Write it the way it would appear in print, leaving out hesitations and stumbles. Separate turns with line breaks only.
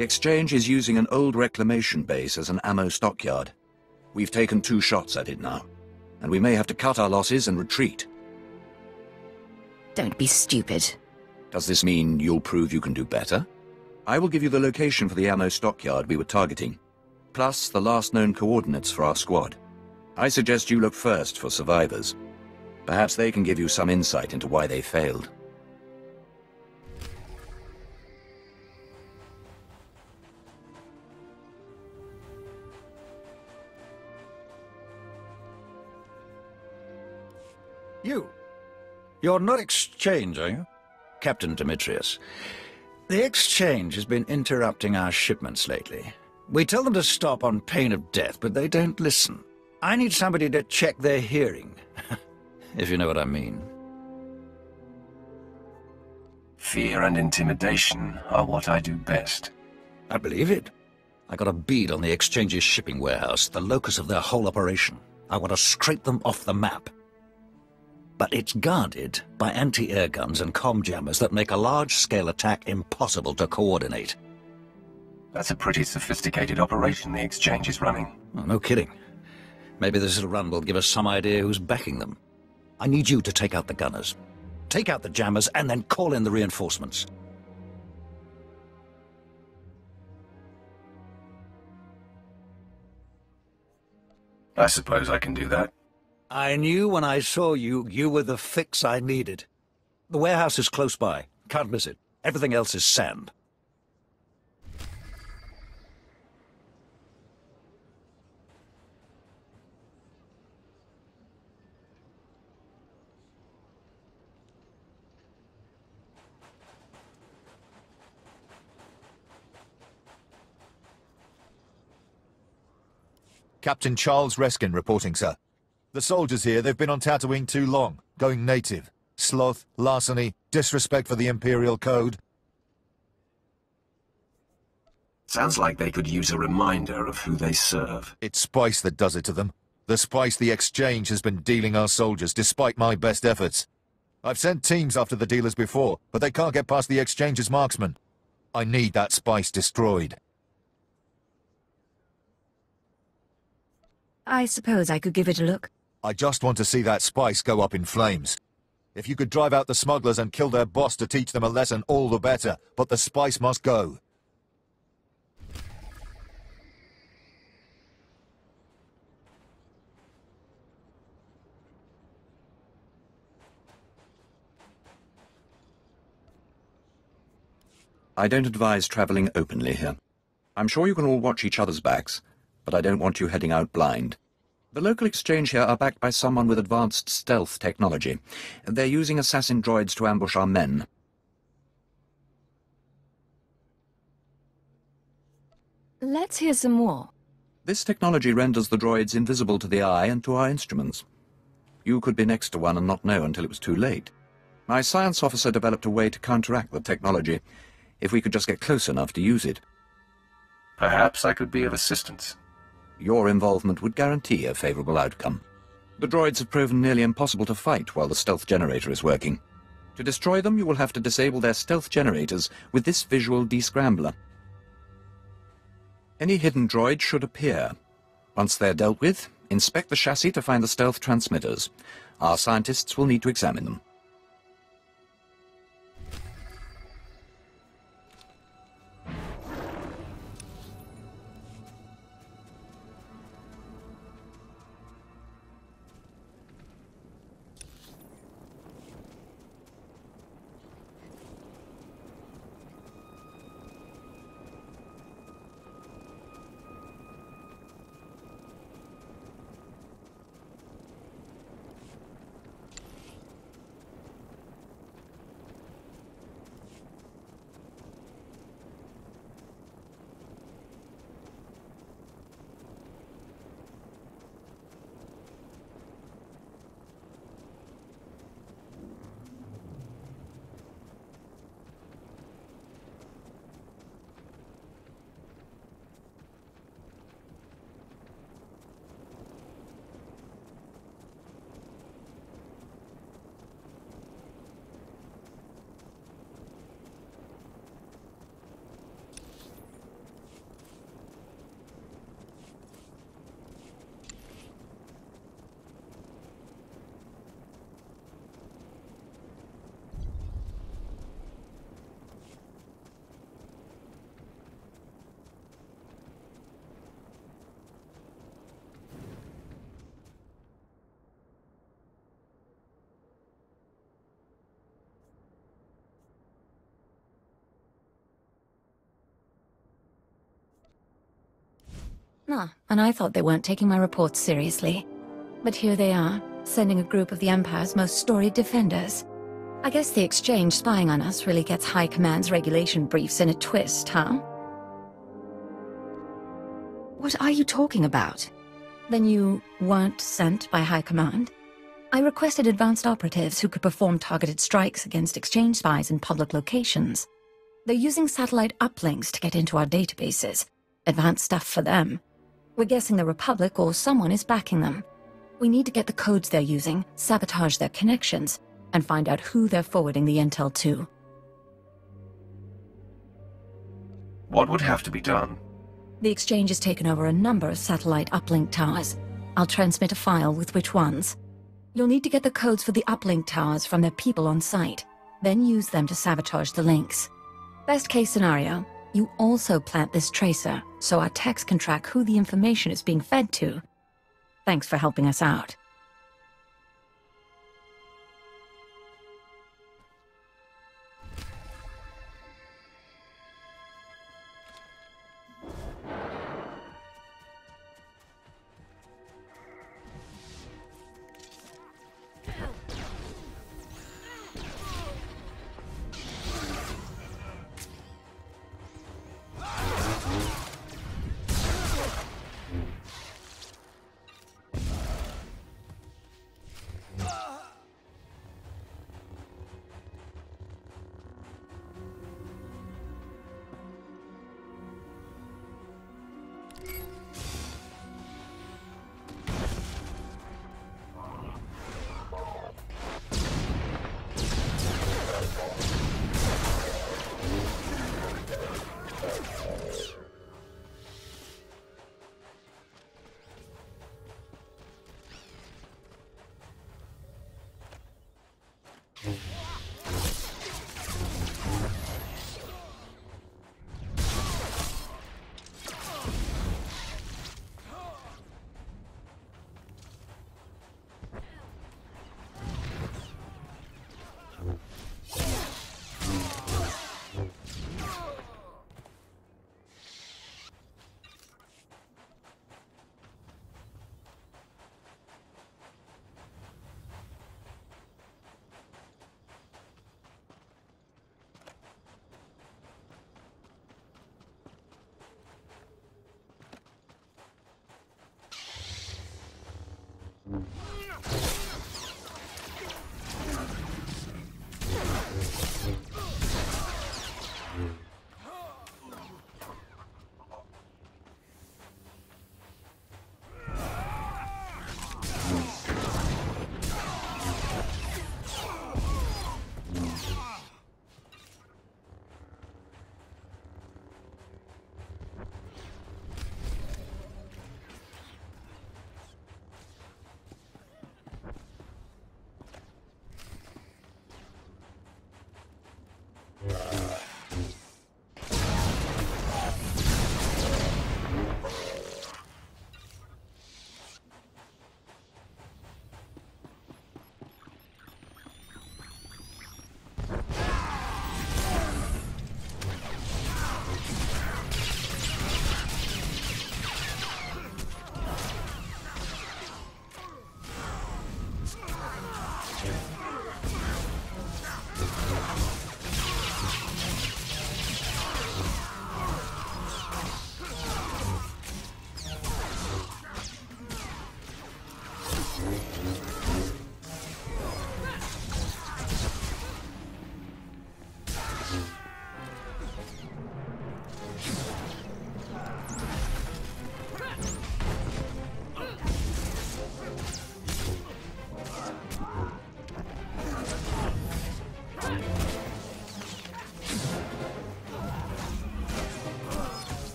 The exchange is using an old reclamation base as an ammo stockyard. We've taken 2 shots at it now, and we may have to cut our losses and retreat.
Don't be stupid.
Does this mean you'll prove you can do better? I will give you the location for the ammo stockyard we were targeting, plus the last known coordinates for our squad. I suggest you look first for survivors. Perhaps they can give you some insight into why they failed.
You're not Exchange, are you? Captain Demetrius. The Exchange has been interrupting our shipments lately. We tell them to stop on pain of death, but they don't listen. I need somebody to check their hearing, if you know what I mean.
Fear and intimidation are what I do best.
I believe it. I got a bead on the Exchange's shipping warehouse, the locus of their whole operation. I want to scrape them off the map. But it's guarded by anti-air guns and comm jammers that make a large-scale attack impossible to coordinate.
That's a pretty sophisticated operation the Exchange is running.
Oh, no kidding. Maybe this little run will give us some idea who's backing them. I need you to take out the gunners. Take out the jammers and then call in the reinforcements.
I suppose I can do that.
I knew when I saw you, you were the fix I needed. The warehouse is close by. Can't miss it. Everything else is sand.
Captain Charles Reskin reporting, sir. The soldiers here, they've been on Tatooine too long, going native. Sloth, larceny, disrespect for the Imperial Code.
Sounds like they could use a reminder of who they serve.
It's spice that does it to them. The spice the Exchange has been dealing our soldiers, despite my best efforts. I've sent teams after the dealers before, but they can't get past the Exchange's marksmen. I need that spice destroyed.
I suppose I could give it a look.
I just want to see that spice go up in flames. If you could drive out the smugglers and kill their boss to teach them a lesson, all the better, but the spice must go.
I don't advise traveling openly here. I'm sure you can all watch each other's backs, but I don't want you heading out blind. The local exchange here are backed by someone with advanced stealth technology. They're using assassin droids to ambush our men.
Let's hear some more.
This technology renders the droids invisible to the eye and to our instruments. You could be next to one and not know until it was too late. My science officer developed a way to counteract the technology, if we could just get close enough to use it.
Perhaps I could be of assistance.
Your involvement would guarantee a favorable outcome. The droids have proven nearly impossible to fight while the stealth generator is working. To destroy them, you will have to disable their stealth generators with this visual descrambler. Any hidden droid should appear. Once they're dealt with, inspect the chassis to find the stealth transmitters. Our scientists will need to examine them.
And I thought they weren't taking my reports seriously. But here they are, sending a group of the Empire's most storied defenders. I guess the Exchange spying on us really gets High Command's regulation briefs in a twist, huh? What are you talking about? Then you weren't sent by High Command? I requested advanced operatives who could perform targeted strikes against Exchange spies in public locations. They're using satellite uplinks to get into our databases. Advanced stuff for them. We're guessing the Republic or someone is backing them. We need to get the codes they're using, sabotage their connections, and find out who they're forwarding the intel to.
What would have to be done?
The Exchange has taken over a number of satellite uplink towers. I'll transmit a file with which ones. You'll need to get the codes for the uplink towers from their people on site, then use them to sabotage the links. Best case scenario, you also plant this tracer, so our techs can track who the information is being fed to. Thanks for helping us out.